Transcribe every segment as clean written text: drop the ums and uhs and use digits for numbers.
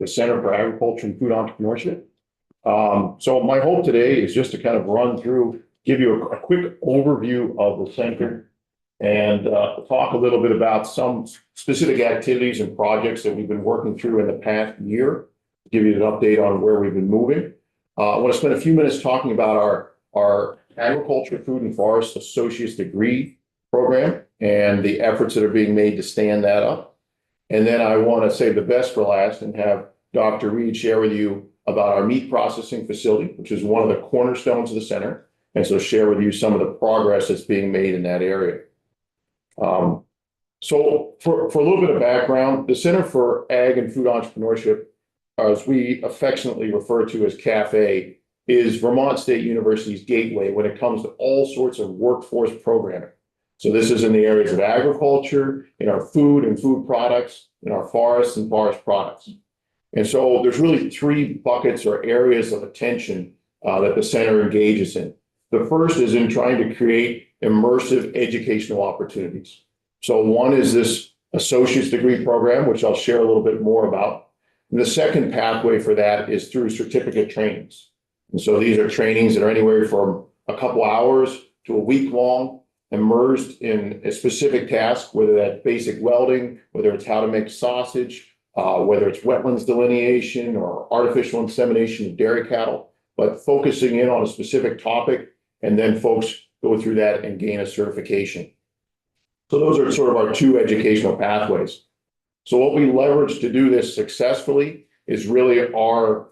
the Center for Agriculture and Food Entrepreneurship. So my hope today is just to kind of run through, give you a quick overview of the center and talk a little bit about some specific activities and projects that we've been working through in the past year, give you an update on where we've been moving. I want to spend a few minutes talking about our Agriculture, Food and Forest Associate's Degree program and the efforts that are being made to stand that up. And then I want to save the best for last and have Dr. Reed share with you about our meat processing facility, which is one of the cornerstones of the center. And so share with you some of the progress that's being made in that area. So for a little bit of background, the Center for Ag and Food Entrepreneurship, as we affectionately refer to as CAFE, is Vermont State University's gateway when it comes to all sorts of workforce programming. So this is in the areas of agriculture, in our food and food products, in our forests and forest products. And so there's really three buckets or areas of attention that the center engages in. The first is in trying to create immersive educational opportunities. So one is this associate's degree program, which I'll share a little bit more about. And the second pathway for that is through certificate trainings. And so these are trainings that are anywhere from a couple hours to a week long, immersed in a specific task, whether that's basic welding, whether it's how to make sausage, whether it's wetlands delineation or artificial insemination of dairy cattle, but focusing in on a specific topic, and then folks go through that and gain a certification. So those are sort of our two educational pathways. So what we leverage to do this successfully is really our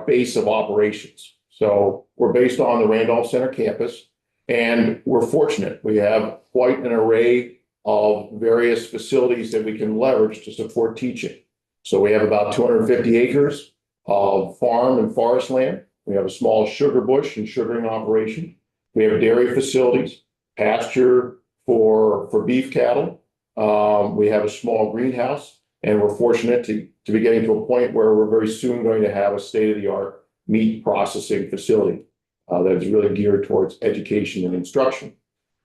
base of operations. So we're based on the Randolph Center campus, and we're fortunate. We have quite an array of various facilities that we can leverage to support teaching. So we have about 250 acres of farm and forest land. We have a small sugar bush and sugaring operation. We have dairy facilities, pasture for beef cattle. We have a small greenhouse, and we're fortunate to be getting to a point where we're very soon going to have a state-of-the-art meat processing facility that is really geared towards education and instruction.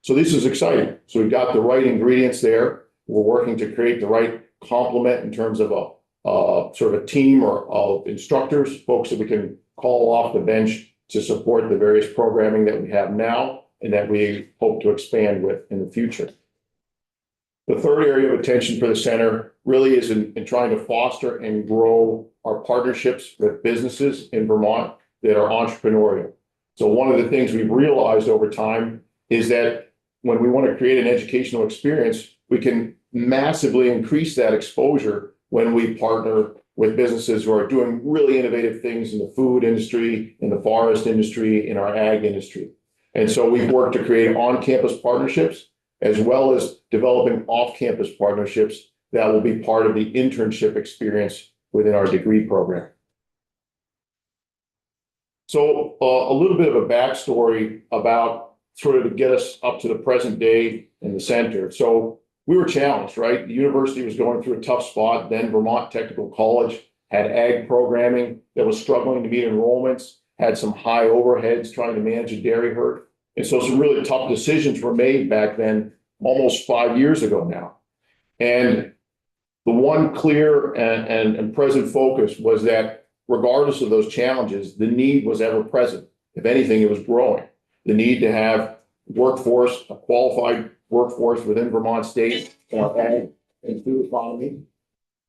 So this is exciting. So we've got the right ingredients there. We're working to create the right complement in terms of a sort of a team of instructors, folks that we can call off the bench to support the various programming that we have now and that we hope to expand with in the future. The third area of attention for the center really is in trying to foster and grow our partnerships with businesses in Vermont that are entrepreneurial. So one of the things we've realized over time is that when we want to create an educational experience, we can massively increase that exposure when we partner with businesses who are doing really innovative things in the food industry, in the forest industry, in our ag industry. And so we've worked to create on-campus partnerships as well as developing off-campus partnerships that will be part of the internship experience within our degree program. So a little bit of a backstory about sort of to get us up to the present day in the center. So we were challenged, right? The university was going through a tough spot. Then Vermont Technical College had ag programming that was struggling to meet enrollments, had some high overheads trying to manage a dairy herd. And so some really tough decisions were made back then, almost 5 years ago now. And the one clear and present focus was that regardless of those challenges, the need was ever present. If anything, it was growing. The need to have workforce, a qualified workforce within Vermont State for ag and food economy.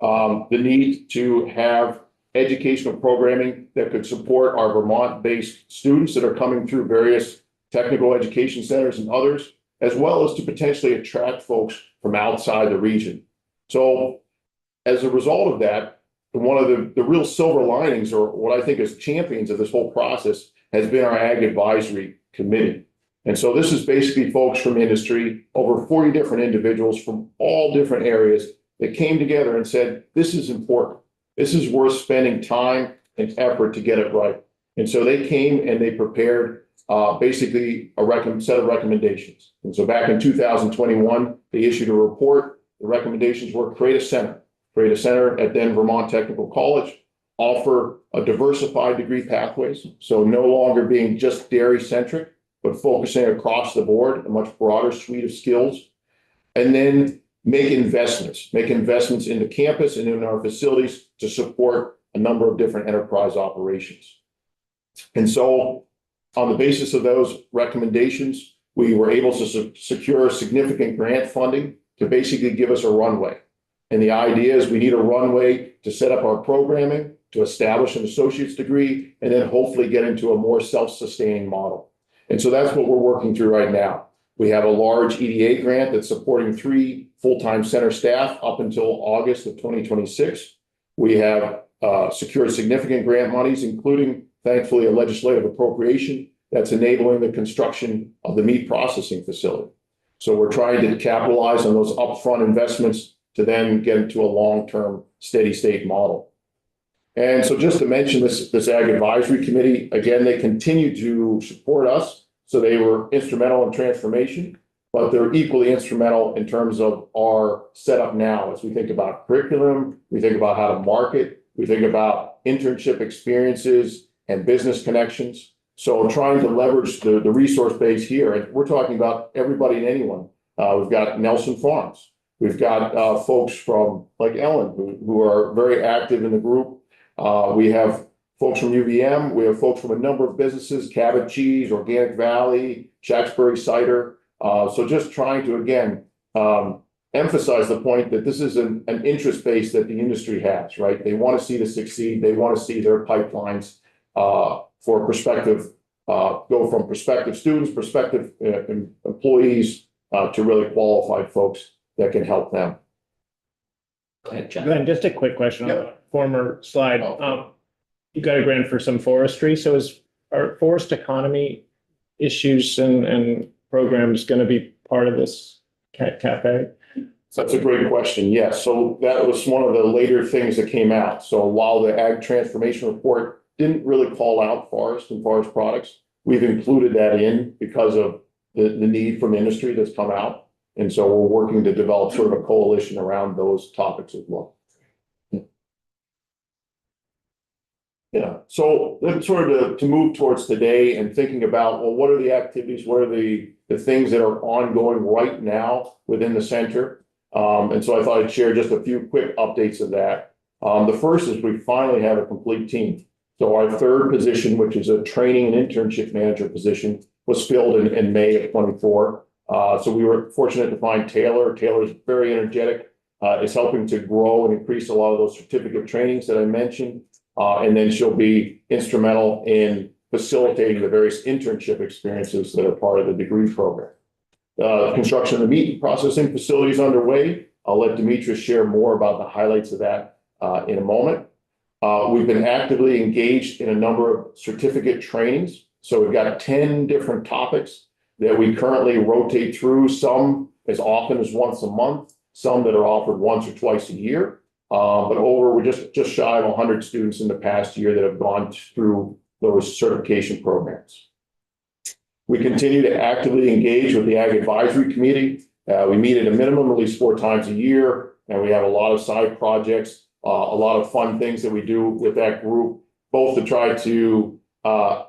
The need to have educational programming that could support our Vermont-based students that are coming through various technical education centers and others, as well as to potentially attract folks from outside the region. So as a result of that, one of the real silver linings, or what I think is champions of this whole process, has been our Ag Advisory Committee. And so this is basically folks from industry, over 40 different individuals from all different areas that came together and said, this is important. This is worth spending time and effort to get it right. And so they came and they prepared basically a set of recommendations. And so back in 2021, they issued a report. The recommendations were create a center at then Vermont Technical College, offer a diversified degree pathways. So no longer being just dairy centric, but focusing across the board, a much broader suite of skills. And then make investments into campus and in our facilities to support a number of different enterprise operations. And so on the basis of those recommendations, we were able to secure significant grant funding to basically give us a runway. And the idea is we need a runway to set up our programming, to establish an associate's degree, and then hopefully get into a more self-sustaining model. And so that's what we're working through right now. We have a large EDA grant that's supporting 3 full-time center staff up until August of 2026. We have secured significant grant monies, including, thankfully, a legislative appropriation that's enabling the construction of the meat processing facility. So we're trying to capitalize on those upfront investments to then get into a long-term steady state model. And so just to mention this Ag Advisory Committee, again, they continue to support us. So they were instrumental in transformation, but they're equally instrumental in terms of our setup now as we think about curriculum, we think about how to market, we think about internship experiences and business connections. So trying to leverage the resource base here, and we're talking about everybody and anyone. We've got Nelson Farms. We've got folks from like Ellen who are very active in the group. We have folks from UVM. We have folks from a number of businesses, Cabot Cheese, Organic Valley, Shacksbury Cider. So just trying to, again, emphasize the point that this is an interest base that the industry has, right? They want to see this succeed. They want to see their pipelines for perspective, go from prospective students, prospective employees to really qualified folks that can help them. Go ahead, John. Glenn, just a quick question on the former slide. You got a grant for some forestry. So are forest economy issues and programs going to be part of this cafe? That's a great question. Yes. So that was one of the later things that came out. So while the Ag Transformation Report didn't really call out forest and forest products, we've included that in because of the need from industry that's come out. And so we're working to develop sort of a coalition around those topics as well. Yeah. So then sort of to move towards today and thinking about, well, what are the activities? What are the things that are ongoing right now within the center? And so I thought I'd share just a few quick updates of that. The first is we finally have a complete team. So our third position, which is a training and internship manager position, was filled in May of 24. So we were fortunate to find Taylor. Taylor's very energetic, is helping to grow and increase a lot of those certificate trainings that I mentioned. And then she'll be instrumental in facilitating the various internship experiences that are part of the degree program. Construction of the meat processing facility is underway. I'll let Demetrius share more about the highlights of that in a moment. We've been actively engaged in a number of certificate trainings. So we've got 10 different topics that we currently rotate through, some as often as once a month, some that are offered once or twice a year. But we're just shy of 100 students in the past year that have gone through those certification programs. We continue to actively engage with the Ag Advisory Committee. We meet at a minimum at least 4 times a year, and we have a lot of side projects, a lot of fun things that we do with that group, both to try to,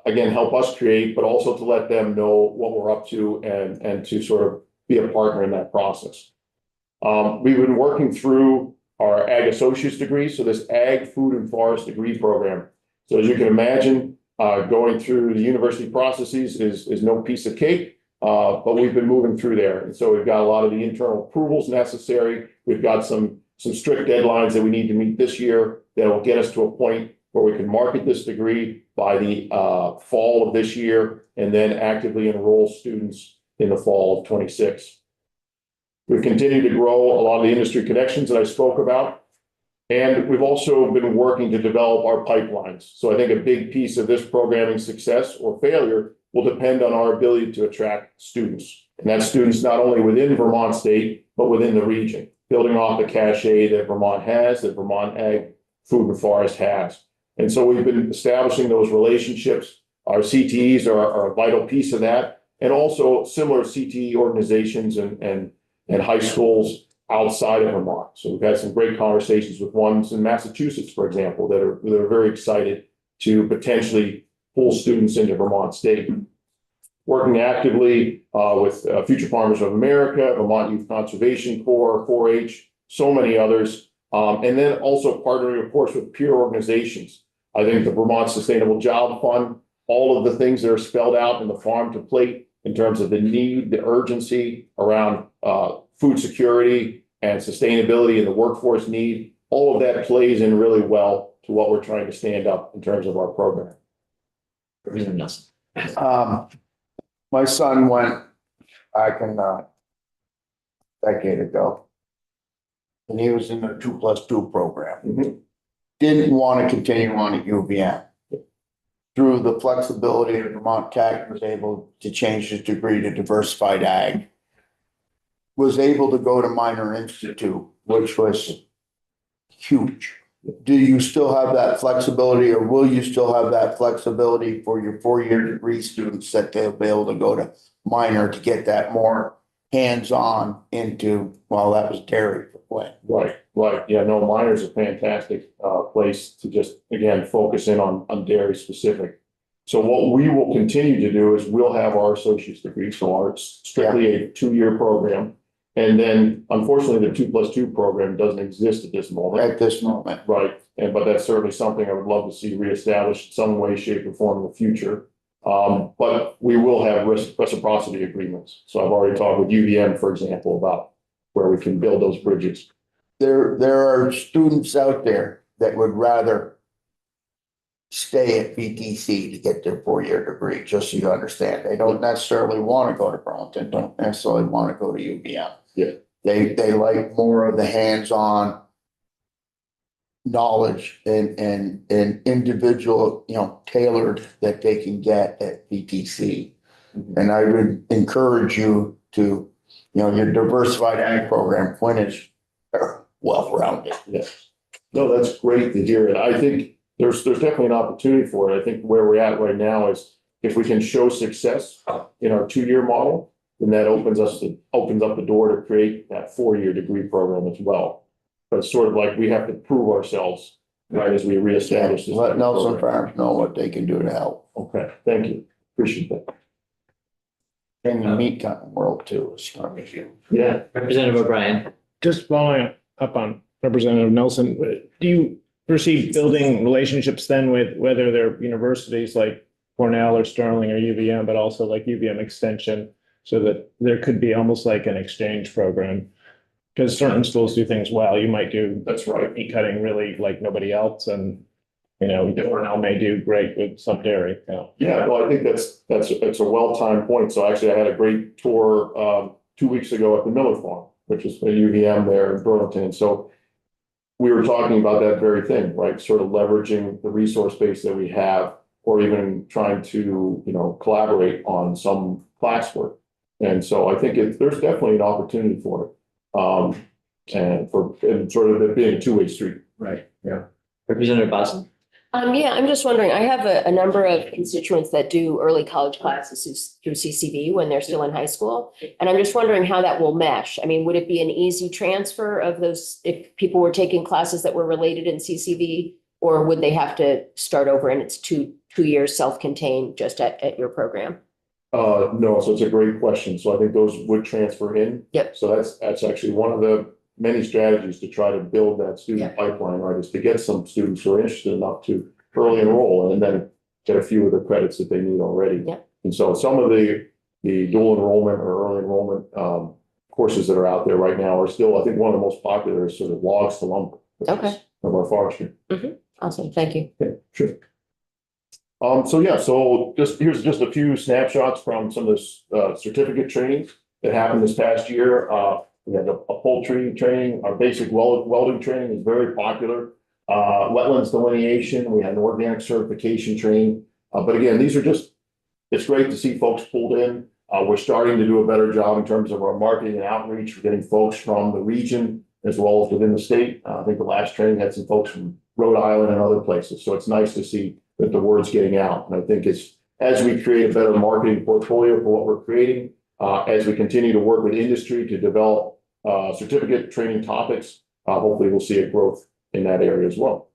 again, help us create, but also to let them know what we're up to and to sort of be a partner in that process. We've been working through our Ag Associate's degree, so this Ag, Food, and Forest degree program. So as you can imagine, going through the university processes is no piece of cake, but we've been moving through there. And so we've got a lot of the internal approvals necessary. We've got some strict deadlines that we need to meet this year that will get us to a point where we can market this degree by the fall of this year and then actively enroll students in the fall of 26. We've continued to grow a lot of the industry connections that I spoke about. And we've also been working to develop our pipelines. So I think a big piece of this programming success or failure will depend on our ability to attract students. And that's students not only within Vermont State, but within the region, building off the cachet that Vermont has, that Vermont Ag, Food, and Forest has. And so we've been establishing those relationships. Our CTEs are a vital piece of that. And also similar CTE organizations and high schools outside of Vermont. So we've had some great conversations with ones in Massachusetts, for example, that are very excited to potentially pull students into Vermont State. Working actively with Future Farmers of America, Vermont Youth Conservation Corps, 4-H, so many others And then also partnering, of course, with peer organizations. I think the Vermont Sustainable Job Fund, all of the things that are spelled out in the farm to plate in terms of the need, the urgency around food security and sustainability and the workforce need, all of that plays in really well to what we're trying to stand up in terms of our program. Representative Nelson. My son went back in decade ago. And he was in the 2+2 program. Mhm. Didn't want to continue on at UVM. Through the flexibility of Vermont Tech, was able to change his degree to diversified ag. Was able to go to Minor Institute, which was huge. Do you still have that flexibility, or will you still have that flexibility for your 4-year degree students that they'll be able to go to minor to get that more hands-on into, well, that was dairy for Gwen. Right. Yeah, no, Minor's a fantastic place to just, again, focus in on dairy specific. So what we will continue to do is we'll have our associate's degree, so it's strictly a 2-year program. And then unfortunately, the 2+2 program doesn't exist at this moment. At this moment. Right, but that's certainly something I would love to see reestablished in some way, shape, or form in the future. But we will have reciprocity agreements. So I've already talked with UVM, for example, about where we can build those bridges. There are students out there that would rather stay at VTC to get their 4-year degree, just so you understand. They don't necessarily want to go to Burlington, don't necessarily want to go to UVM. Yeah. They like more of the hands-on knowledge and individual, tailored that they can get at VTC. And I would encourage you to, your diversified ag program, Quinn is well-rounded. Yes. No, that's great to hear. And I think there's definitely an opportunity for it. I think where we're at right now is if we can show success in our 2-year model, then that opens up the door to create that 4-year degree program as well. But it's sort of like we have to prove ourselves right as we reestablish this. Let Nelson program. Farms know what they can do to help. Okay, thank you. Appreciate that. In the meat cutting world too, is not an issue. Yeah. Representative O'Brien. Just following up on Representative Nelson, do you foresee building relationships then with whether they're universities like Cornell or Sterling or UVM, but also like UVM Extension, so that there could be almost like an exchange program? Because certain schools do things well. You might do That's right. meat cutting really like nobody else, and Cornell may do great with some dairy. Yeah, well, I think that's a well-timed point. So actually, I had a great tour 2 weeks ago at the Miller Farm, which is a UVM there in Burlington. And so we were talking about that very thing, right? Sort of leveraging the resource base that we have, or even trying to, collaborate on some classwork. And so I think there's definitely an opportunity for it. And sort of it being a two-way street. Right. Yeah. Representative Boston. Yeah, I'm just wondering, I have a number of constituents that do early college classes through CCV when they're still in high school. And I'm just wondering how that will mesh. I mean, would it be an easy transfer of those if people were taking classes that were related in CCV? Or would they have to start over and it's two years self-contained just at your program? No, so it's a great question. So I think those would transfer in. Yep. So that's actually one of the many strategies to try to build that student Yeah. pipeline, right? Is to get some students who are interested enough to early enroll and then get a few of the credits that they need already. Yeah. And so some of the dual enrollment or early enrollment courses that are out there right now are still, I think one of the most popular is sort of logs to lumber. which is Okay. Of our forestry. Awesome, thank you. Okay, sure. So here's just a few snapshots from some of the certificate trainings that happened this past year. We had a poultry training, our basic welding training is very popular. Wetlands delineation, we had an organic certification training. But again, it's great to see folks pulled in. We're starting to do a better job in terms of our marketing and outreach. We're getting folks from the region as well as within the state. I think the last training had some folks from Rhode Island and other places. So it's nice to see that the word's getting out. And I think as we create a better marketing portfolio for what we're creating, as we continue to work with industry to develop certificate training topics, hopefully we'll see a growth in that area as well.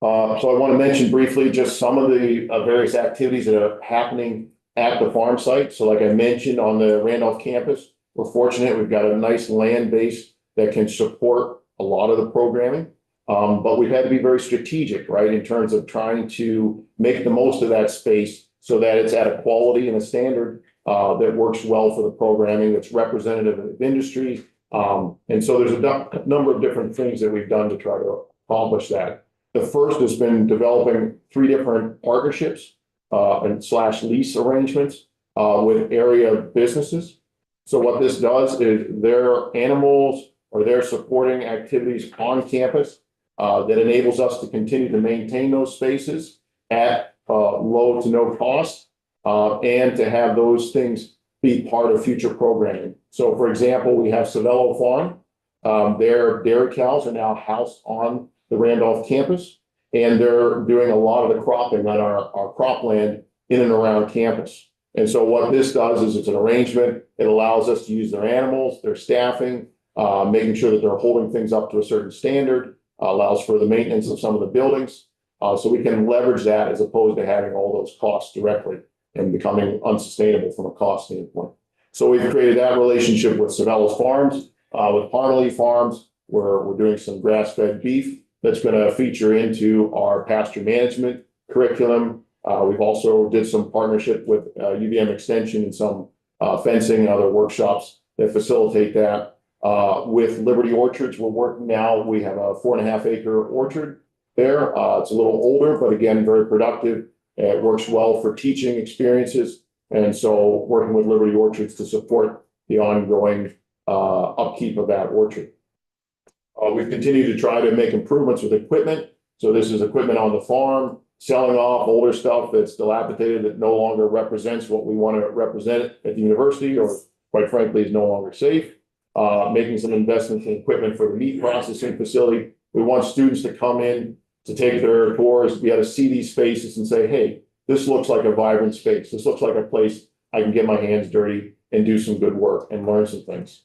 So I want to mention briefly just some of the various activities that are happening at the farm site. So like I mentioned on the Randolph campus, we're fortunate we've got a nice land base that can support a lot of the programming. But we've had to be very strategic, right, in terms of trying to make the most of that space so that it's at a quality and a standard that works well for the programming, that's representative of industry. And so there's a number of different things that we've done to try to accomplish that. The first has been developing 3 different partnerships and / lease arrangements with area businesses. So what this does is their animals or their supporting activities on campus that enables us to continue to maintain those spaces at low to no cost and to have those things be part of future programming. So for example, we have Savello Farm. Their dairy cows are now housed on the Randolph campus, and they're doing a lot of the cropping on our cropland in and around campus. And so what this does is it's an arrangement. It allows us to use their animals, their staffing, making sure that they're holding things up to a certain standard, allows for the maintenance of some of the buildings. So we can leverage that as opposed to having all those costs directly and becoming unsustainable from a cost standpoint. So we've created that relationship with Savello's Farms, with Parmalee Farms, where we're doing some grass-fed beef that's going to feature into our pasture management curriculum. We've also did some partnership with UVM Extension and some fencing and other workshops that facilitate that. With Liberty Orchards, we're working now. We have a 4.5-acre orchard there. It's a little older, but again, very productive. It works well for teaching experiences. And so working with Liberty Orchards to support the ongoing upkeep of that orchard. We've continued to try to make improvements with equipment. So this is equipment on the farm, selling off older stuff that's dilapidated, that no longer represents what we want to represent at the university, or quite frankly, is no longer safe. Making some investments in equipment for the meat processing facility. We want students to come in to take their tours, be able to see these spaces and say, hey, this looks like a vibrant space. This looks like a place I can get my hands dirty and do some good work and learn some things.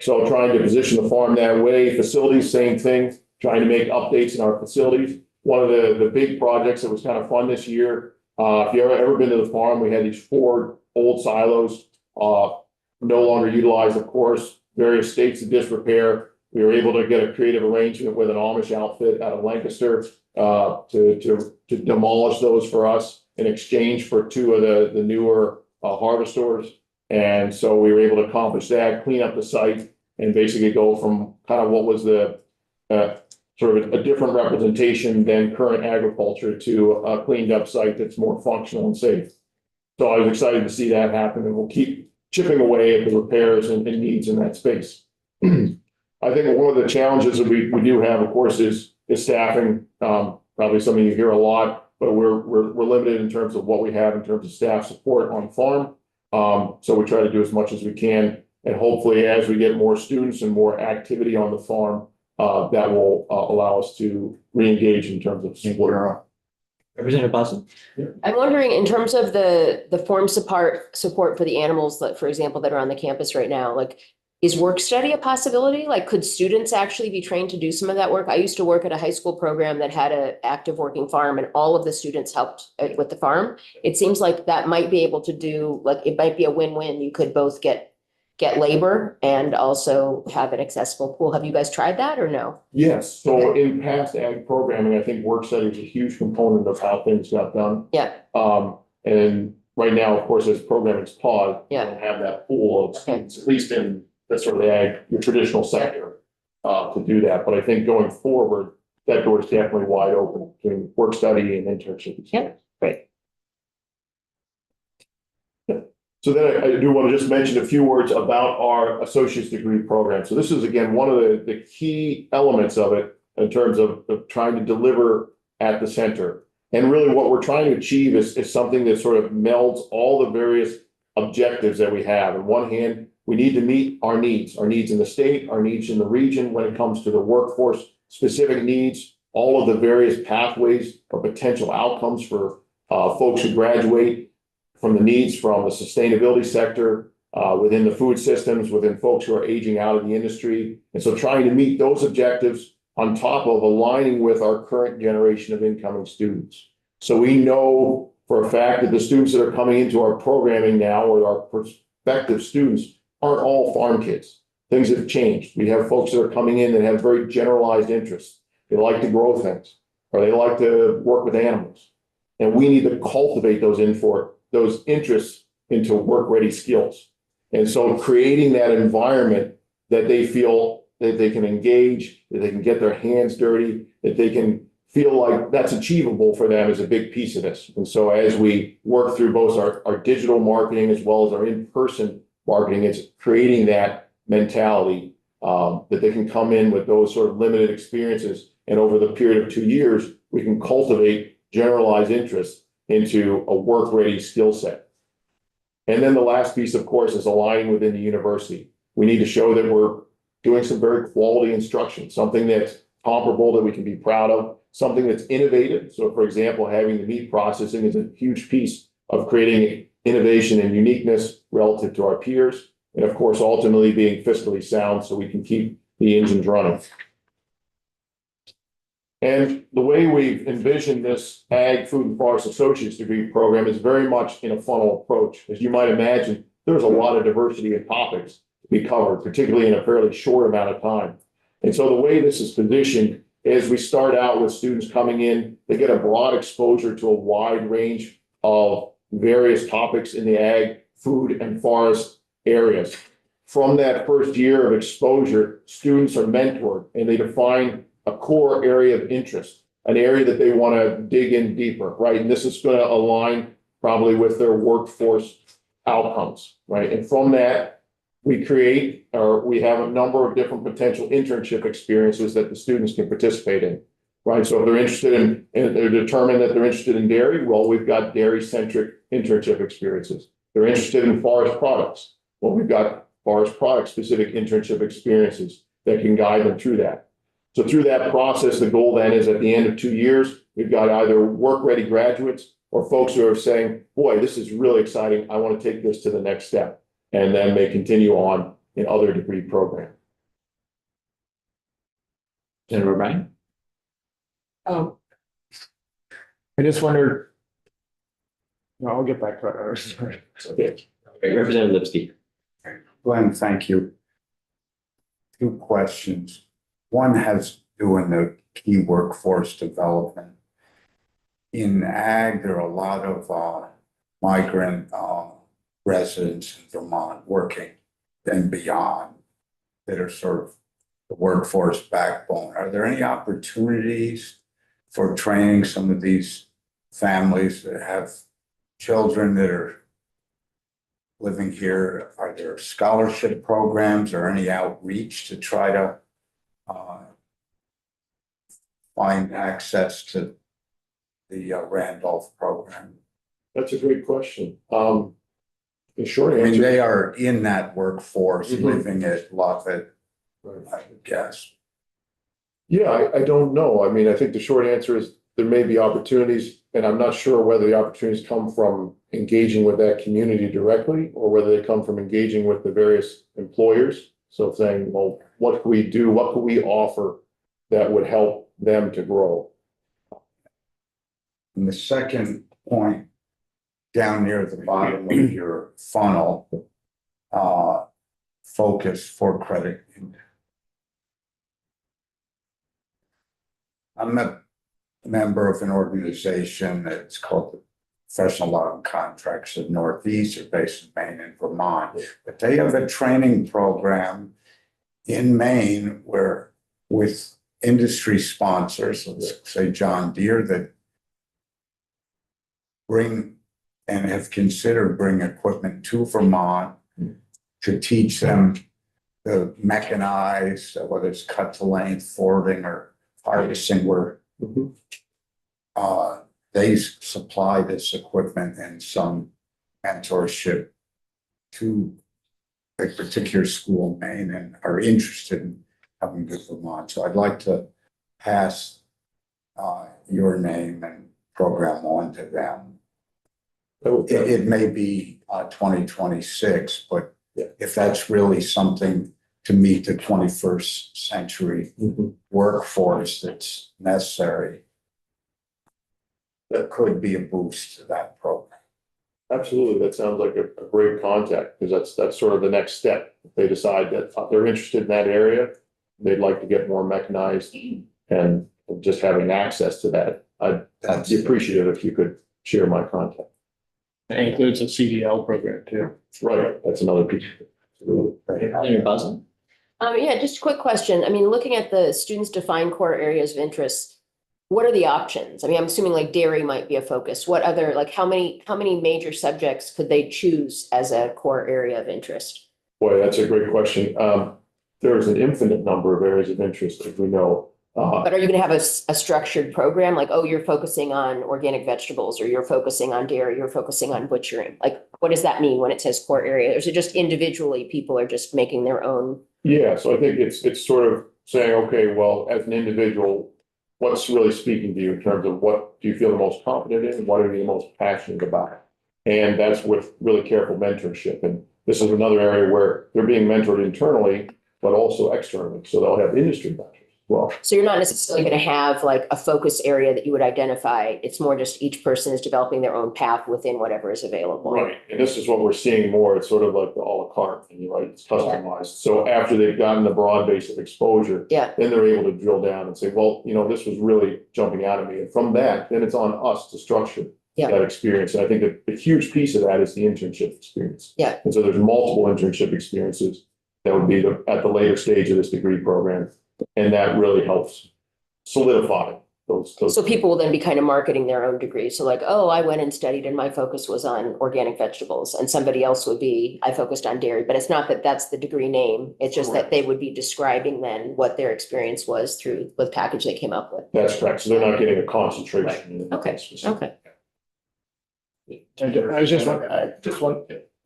So trying to position the farm that way. Facilities, same thing, trying to make updates in our facilities. One of the big projects that was kind of fun this year, if you've ever been to the farm, we had these 4 old silos, no longer utilized, of course, various states of disrepair. We were able to get a creative arrangement with an Amish outfit out of Lancaster to demolish those for us in exchange for 2 of the newer harvesters. And so we were able to accomplish that, clean up the site, and basically go from kind of what was the sort of a different representation than current agriculture to a cleaned up site that's more functional and safe. So I was excited to see that happen, and we'll keep chipping away at the repairs and needs in that space. I think one of the challenges that we do have, of course, is staffing. Probably something you hear a lot, but we're limited in terms of what we have in terms of staff support on farm. So we try to do as much as we can, and hopefully as we get more students and more activity on the farm, that will allow us to re-engage in terms of support. Representative Boston? I'm wondering, in terms of the form support for the animals that, for example, that are on the campus right now, like, is work study a possibility? Like, could students actually be trained to do some of that work? I used to work at a high school program that had an active working farm, and all of the students helped with the farm. It seems like that might be able to do, like, it might be a win-win. You could both get labor and also have an accessible pool. Have you guys tried that or no? Yes, so in past ag programming, I think work study is a huge component of how things got done. Yeah. And right now, of course, as programming's paused, we Yeah. don't have that pool of students, at least in the sort of ag, your traditional sector, to do that. But I think going forward, that door is definitely wide open between work study and internships. Yeah, great. So then I do want to just mention a few words about our associate's degree program. So this is, again, one of the key elements of it in terms of trying to deliver at the center. And really what we're trying to achieve is something that sort of melds all the various objectives that we have. On one hand, we need to meet our needs in the state, our needs in the region when it comes to the workforce specific needs, all of the various pathways or potential outcomes for folks who graduate, from the needs from the sustainability sector, within the food systems, within folks who are aging out of the industry. And so trying to meet those objectives on top of aligning with our current generation of incoming students. So we know for a fact that the students that are coming into our programming now, or our prospective students, aren't all farm kids. things have changed. We have folks that are coming in that have very generalized interests. They like to grow things, or they like to work with animals. And we need to cultivate those interests into work-ready skills. And so creating that environment that they feel that they can engage, that they can get their hands dirty, that they can feel like that's achievable for them is a big piece of this. And so as we work through both our digital marketing as well as our in-person marketing, it's creating that mentality that they can come in with those sort of limited experiences. And over the period of 2 years, we can cultivate generalized interests into a work-ready skill set. And then the last piece, of course, is aligning within the university. We need to show that we're doing some very quality instruction, something that's comparable that we can be proud of, something that's innovative. So for example, having the meat processing is a huge piece of creating innovation and uniqueness relative to our peers. And of course, ultimately being fiscally sound so we can keep the engines running. And the way we've envisioned this Ag, Food and Forest Associates degree program is very much in a funnel approach. As you might imagine, there's a lot of diversity in topics to be covered, particularly in a fairly short amount of time. And so the way this is positioned is we start out with students coming in, they get a broad exposure to a wide range of various topics in the ag, food, and forest areas. From that first year of exposure, students are mentored and they define a core area of interest, an area that they want to dig in deeper, right? And this is going to align probably with their workforce outcomes, right? And from that, we have a number of different potential internship experiences that the students can participate in, right? So if they're interested in, and they're determined that they're interested in dairy, well, we've got dairy-centric internship experiences. They're interested in forest products. Well, we've got forest product-specific internship experiences that can guide them through that. So through that process, the goal then is at the end of 2 years, we've got either work-ready graduates or folks who are saying, boy, this is really exciting. I want to take this to the next step. And then they continue on in other degree programs. Senator O'Brien? I just wondered. No, I'll get back to it. Sorry. Okay. Representative Lipsky. Glenn, thank you. 2 questions. One has to do with the key workforce development. In ag, there are a lot of migrant residents in Vermont working and beyond that are sort of the workforce backbone. Are there any opportunities for training some of these families that have children that are living here? Are there scholarship programs or any outreach to try to find access to the Randolph program? That's a great question. The short I mean, answer. they are in that workforce, Mhm. living at Lafayette, Right. I would guess. Yeah, I don't know. I mean, I think the short answer is there may be opportunities, and I'm not sure whether the opportunities come from engaging with that community directly or whether they come from engaging with the various employers. So saying, well, what can we do? What can we offer that would help them to grow? And the second point, down near the bottom of your funnel, focus for credit. I'm a member of an organization that's called the Professional Law and Contracts of Northeast. They're based in Maine and Vermont, but they have a training program in Maine where with industry sponsors, let's say John Deere, that bring and have considered bring equipment to Vermont to teach them to mechanize, whether it's cut to length, forwarding or harvesting, where they supply this equipment and some mentorship to a particular school in Maine and are interested in coming to Vermont. So I'd like to pass your name and program on to them. It may be 2026, but if that's really something to meet the 21st century workforce that's necessary, that could be a boost to that program. Absolutely, that sounds like a great contact, because that's sort of the next step. If they decide that they're interested in that area, they'd like to get more mechanized and just having access to that. I'd be appreciative if you could share my contact. It includes a CDL program too. Right, that's another piece. Senator Bosler? Yeah, just a quick question. I mean, looking at the students defined core areas of interest, what are the options? I mean, I'm assuming like dairy might be a focus. What other, like how many major subjects could they choose as a core area of interest? Boy, that's a great question. There's an infinite number of areas of interest, as we know. But are you gonna have a structured program? Like, oh, you're focusing on organic vegetables, or you're focusing on dairy, you're focusing on butchering? Like, what does that mean when it says core area? Or is it just individually, people are just making their own? Yeah, so I think it's sort of saying, okay, well, as an individual, what's really speaking to you in terms of what do you feel the most confident in? What are you the most passionate about? And that's with really careful mentorship. And this is another area where they're being mentored internally, but also externally. So they'll have industry mentors as well. So you're not necessarily gonna have like a focus area that you would identify. It's more just each person is developing their own path within whatever is available. Right, and this is what we're seeing more. It's sort of like the à la carte thing, right? It's customized. So after they've gotten the broad base of exposure, Yeah, then they're able to drill down and say, well, this was really jumping out at me. And from that, then it's on us to structure Yeah. that experience. And I think that a huge piece of that is the internship experience. Yeah. And so there's multiple internship experiences that would be at the later stage of this degree program. And that really helps solidify those. so people will then be kind of marketing their own degree. So like, oh, I went and studied and my focus was on organic vegetables, and somebody else would be, I focused on dairy, but it's not that that's the degree name. It's just that they would be describing then what their experience was through the package they came up with. That's correct. So they're not getting a concentration. Okay, okay. I was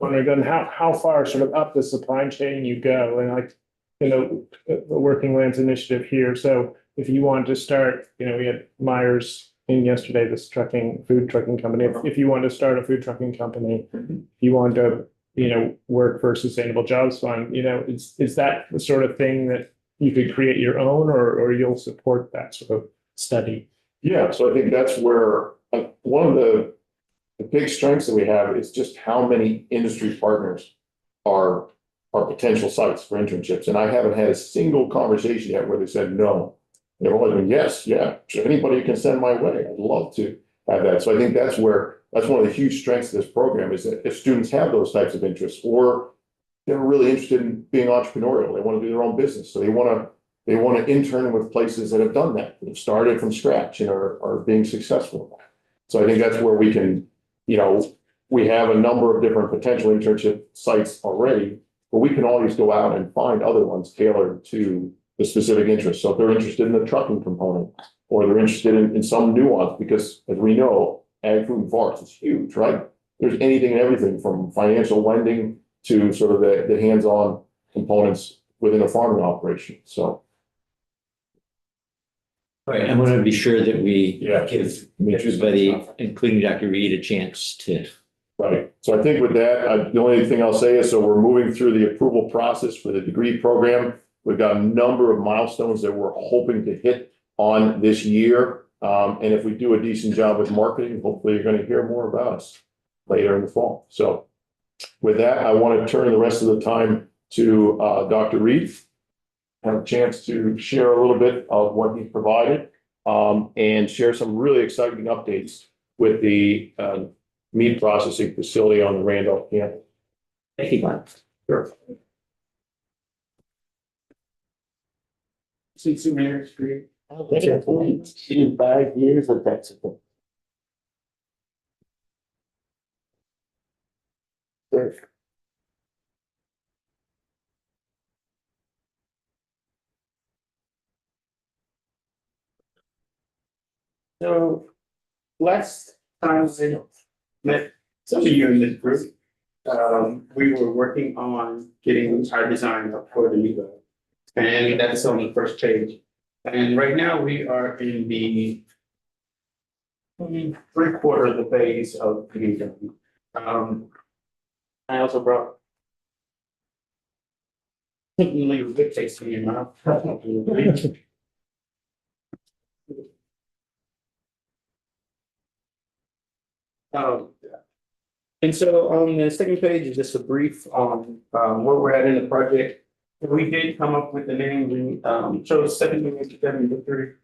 wondering, then how far sort of up the supply chain you go, and like, the Working Lands Initiative here. So if you want to start, we had Myers in yesterday, this food trucking company. If you want to start a food trucking company, if you want to, work for Sustainable Jobs Fund, is that the sort of thing that you could create your own, or you'll support that sort of study? Yeah, so I think that's where one of the big strengths that we have is just how many industry partners are potential sites for internships. And I haven't had a single conversation yet where they said no. They've always been, yes, yeah, if anybody can send my way, I'd love to have that. So I think that's one of the huge strengths of this program, is that if students have those types of interests, or they're really interested in being entrepreneurial, they want to do their own business. So they want to intern with places that have done that have started from scratch and are being successful. So I think that's where we can, we have a number of different potential internship sites already, but we can always go out and find other ones tailored to the specific interest. So if they're interested in the trucking component, or they're interested in some nuance, because as we know, ag, food, and forest is huge, right? There's anything and everything from financial lending to sort of the hands-on components within a farming operation. So. All right, I want to be sure that we Yeah. give everybody, including Dr. Reed, a chance to. Right. So I think with that, the only thing I'll say is, so we're moving through the approval process for the degree program. We've got a number of milestones that we're hoping to hit on this year. And if we do a decent job with marketing, hopefully you're going to hear more about us later in the fall. So with that, I want to turn the rest of the time to Dr. Reed. Have a chance to share a little bit of what he provided, and share some really exciting updates with the meat processing facility on the Randolph campus. Thank you, Glenn. Sure. Oh, very cool. 5 years of Mexico. So last time I met some of you in this group, we were working on getting our design up for the new build. And that's on the first page. And right now we are in the 3/4 of the phase of the new build. I also brought something leave a good taste in your mouth. And so on the second page is just a brief on where we're at in the project. We did come up with the name, we chose 7 Victory.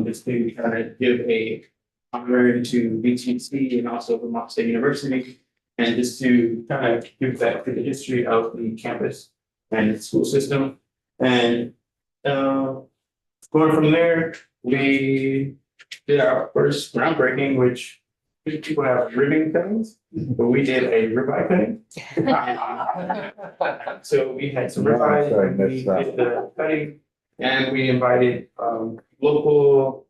Just to kind of give a honor to BTC and also Vermont State University. And just to kind of give back to the history of the campus and the school system. And going from there, we did our first groundbreaking, which people have ribbon cuttings, but we did a ribeye cutting. So we had some ribeye, and we did the cutting, and we invited local,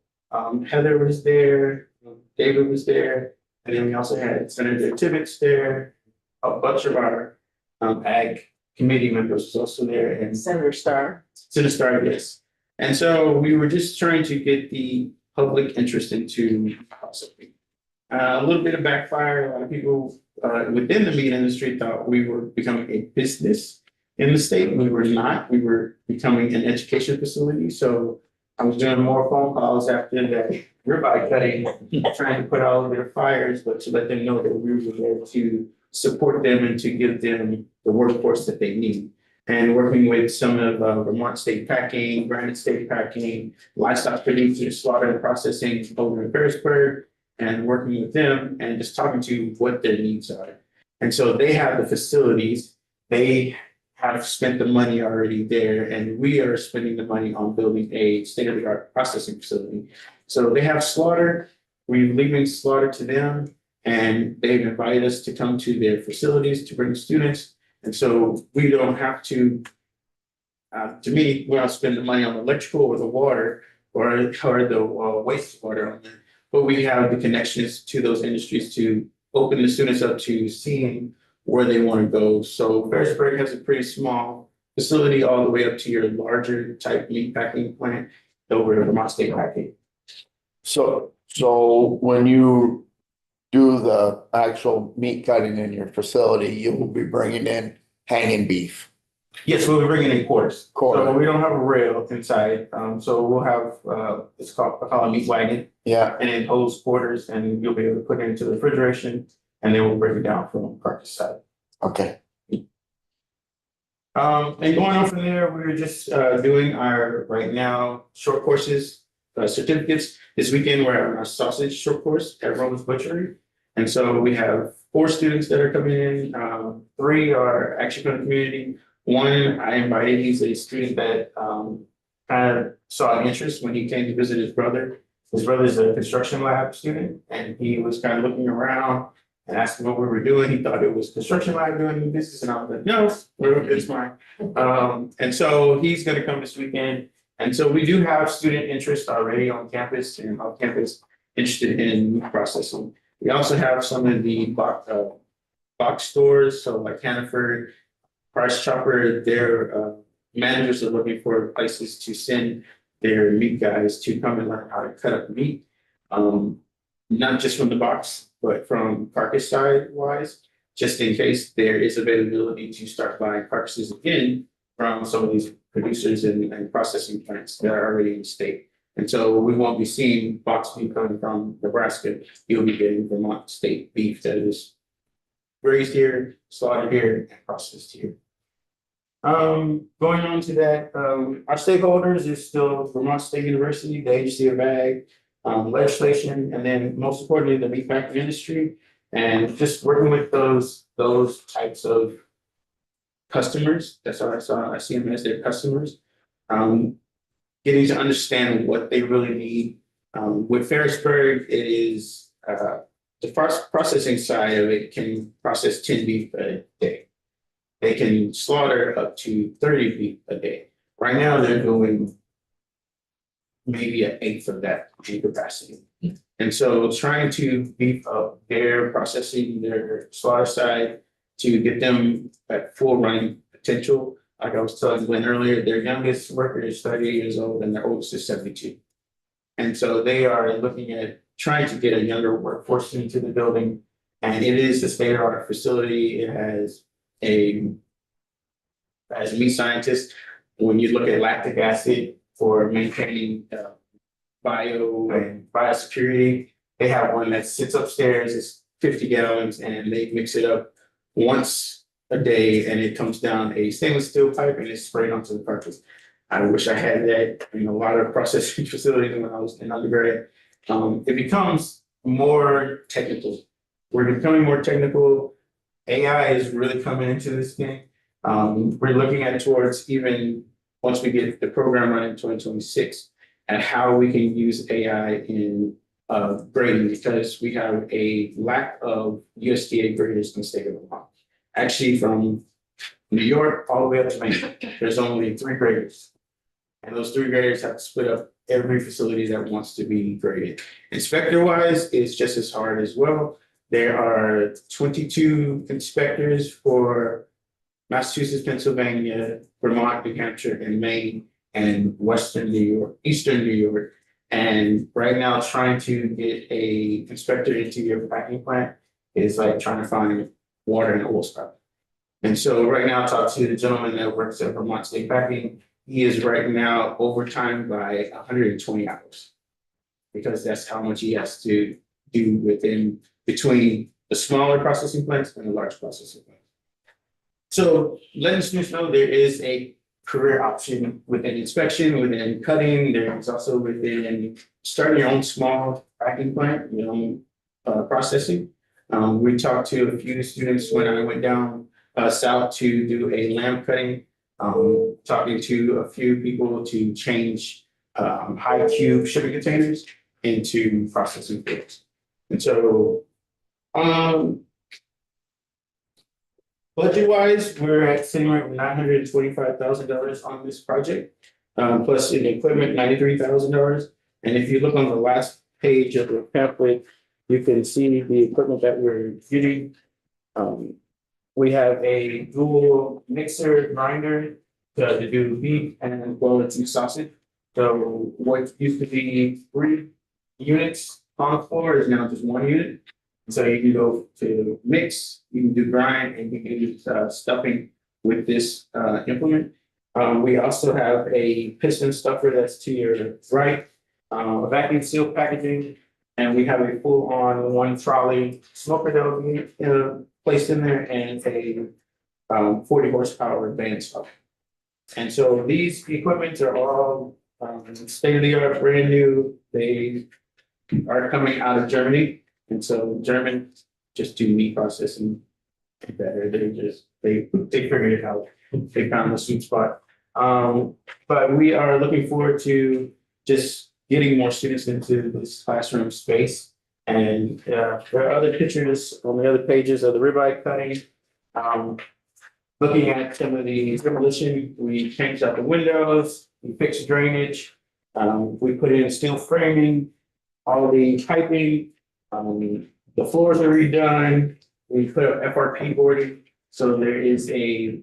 Heather was there, David was there, and then we also had Senator Tibbetts there, a bunch of our ag committee members was also there, and Senator Starr. Senator Starr, yes. And so we were just trying to get the public interest into something. A little bit of backfire, a lot of people within the meat industry thought we were becoming a business in the state. We were not, we were becoming an education facility. So I was doing more phone calls after that ribeye cutting, trying to put out a bit of fires, but to let them know that we were there to support them and to give them the workforce that they need. And working with some of Vermont State Packing, Granite State Packing, livestock producers, slaughter and processing over in Ferrisburg, and working with them and just talking to what their needs are. And so they have the facilities, they have spent the money already there, and we are spending the money on building a state-of-the-art processing facility. So they have slaughter, we're leaving slaughter to them, and they've invited us to come to their facilities to bring students. And so we don't have to me, we don't spend the money on electrical or the water or the wastewater on there, but we have the connections to those industries to open the students up to seeing where they want to go. So Ferrisburg has a pretty small facility all the way up to your larger type meat packing plant over at Vermont State Packing. So when you do the actual meat cutting in your facility, you will be bringing in hanging beef. Yes, we'll be bringing in quarters. Quarter. So we don't have a rail inside. So we'll have, it's called, I call it meat wagon, Yeah, and then hose quarters, and you'll be able to put it into the refrigeration, and then we'll break it down from carcass side. okay. And going on from there, we're just doing our right now short courses, certificates. This weekend, we're having our sausage short course at Roman's Butchery. And so we have 4 students that are coming in. 3 are actually from the community. 1 I invited, he's a student that kind of saw an interest when he came to visit his brother. His brother's a construction lab student, and he was kind of looking around and asking what we were doing. He thought it was construction lab doing the business, and I was like, no, it's mine. And so he's gonna come this weekend. And so we do have student interest already on campus and off campus interested in meat processing. We also have some of the box stores, so like Hannaford, Price Chopper, their managers are looking for places to send their meat guys to come and learn how to cut up meat. Not just from the box, but from carcass side wise, just in case there is availability to start buying carcasses again from some of these producers and processing plants that are already in the state. And so we won't be seeing box beef coming from Nebraska. You'll be getting Vermont State beef that is raised here, slaughtered here, and processed here. Going on to that, our stakeholders is still Vermont State University, the Agency of Ag, legislation, and then most importantly, the meat packing industry, and just working with those types of customers. That's how I see them as their customers. Getting to understand what they really need. With Ferrisburg, it is the processing side of it can process 10 beef a day. They can slaughter up to 30 beef a day. Right now, they're doing maybe 1/8 of that in capacity. And so trying to beef up their processing, their slaughter side to get them at full running potential. Like I was telling Glenn earlier, their youngest worker is 30 years old and their oldest is 72. And so they are looking at trying to get a younger workforce into the building. And it is a state-of-the-art facility. It has as a meat scientist, when you look at lactic acid for maintaining bio and biosecurity, they have one that sits upstairs. It's 50 gallons and they mix it up once a day and it comes down a stainless steel pipe and it's sprayed onto the cartridge. I wish I had that in a lot of processing facilities when I was in undergrad. It becomes more technical. We're becoming more technical. AI is really coming into this thing. We're looking at towards even once we get the program running in 2026 and how we can use AI in grading because we have a lack of USDA graders in the state of Vermont. Actually, from New York all the way up to Maine, there's only 3 graders. And those 3 graders have to split up every facility that wants to be graded. Inspector wise, it's just as hard as well. There are 22 inspectors for Massachusetts, Pennsylvania, Vermont, New Hampshire, and Maine, and Western New York, Eastern New York. And right now, trying to get a inspector into your packing plant is like trying to find water in a hole spout. And so right now, I talked to the gentleman that works at Vermont State Packing. He is right now overtime by 120 hours because that's how much he has to do between the smaller processing plants and the large processing plants. So letting students know there is a career option within inspection, within cutting. There's also within starting your own small packing plant, processing. We talked to a few students when I went down south to do a lamb cutting. Talking to a few people to change high cube shipping containers into processing fields. And so budget wise, we're at sitting right $925,000 on this project, plus in equipment, $93,000. And if you look on the last page of the pamphlet, you can see the equipment that we're getting. We have a dual mixer grinder to do beef and as well as do sausage. So what used to be 3 units on the floor is now just 1 unit. So you can go to mix, you can do grind, and you can use stuffing with this implement. We also have a piston stuffer that's to your right, vacuum seal packaging, and we have a full on 1 trolley smoker that will be placed in there and a 40 horsepower band stuffer. And so these equipments are all state of the art, brand new. They are coming out of Germany. And so Germans just do meat processing better. They figured it out. They found the sweet spot. But we are looking forward to just getting more students into this classroom space. And there are other pictures on the other pages of the ribeye cutting. Looking at some of the demolition, we changed out the windows, we fixed drainage, we put in steel framing, all the piping, the floors are redone, we put up FRP boarding, so there is a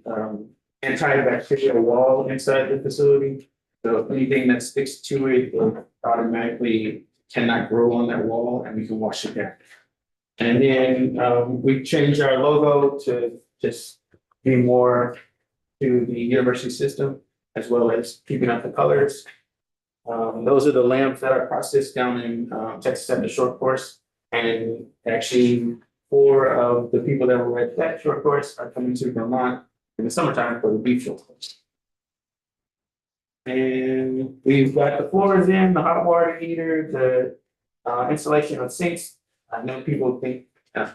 antibacterial wall inside the facility. So if anything that sticks to it, it automatically cannot grow on that wall and we can wash it down. And then we changed our logo to just be more to the university system, as well as keeping up the colors. Those are the lamps that are processed down in Texas at the short course. And actually 4 of the people that were at that short course are coming to Vermont in the summertime for the beef short course. And we've got the floors in, the hot water heater, the installation of sinks. I know people think,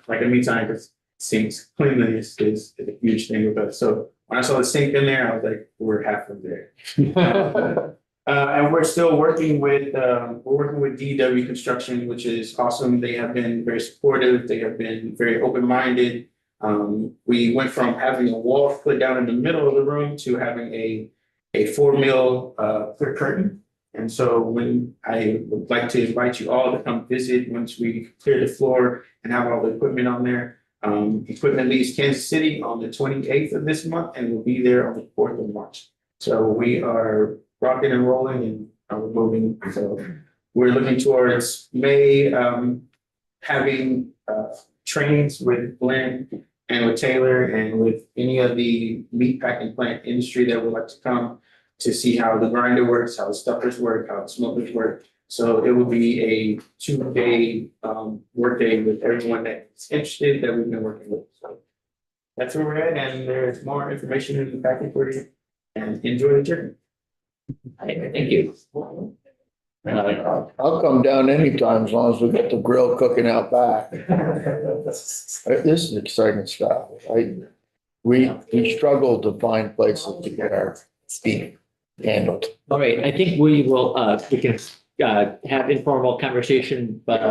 like in meantime, because sinks cleanliness is a huge thing with us. So when I saw the sink in there, I was like, we're halfway there. And we're still working with DW Construction, which is awesome. They have been very supportive. They have been very open-minded. We went from having a wall put down in the middle of the room to having a 4 mil clear curtain. And so when I would like to invite you all to come visit once we clear the floor and have all the equipment on there. Equipment leaves Kansas City on the 28th of this month and will be there on the 4th of March. So we are rocking and rolling and we're moving. So we're looking towards May, having trainings with Glenn and with Taylor and with any of the meat packing plant industry that would like to come to see how the grinder works, how the stuffers work, how the smokers work. So it will be a 2-day workday with everyone that's interested that we've been working with. So that's where we're at, and there's more information in the packet for you. And enjoy the journey. Thank you. I'll come down anytime as long as we get the grill cooking out back. This is exciting stuff. We struggle to find places to get our beef handled. All right, I think we will, we can have informal conversation, but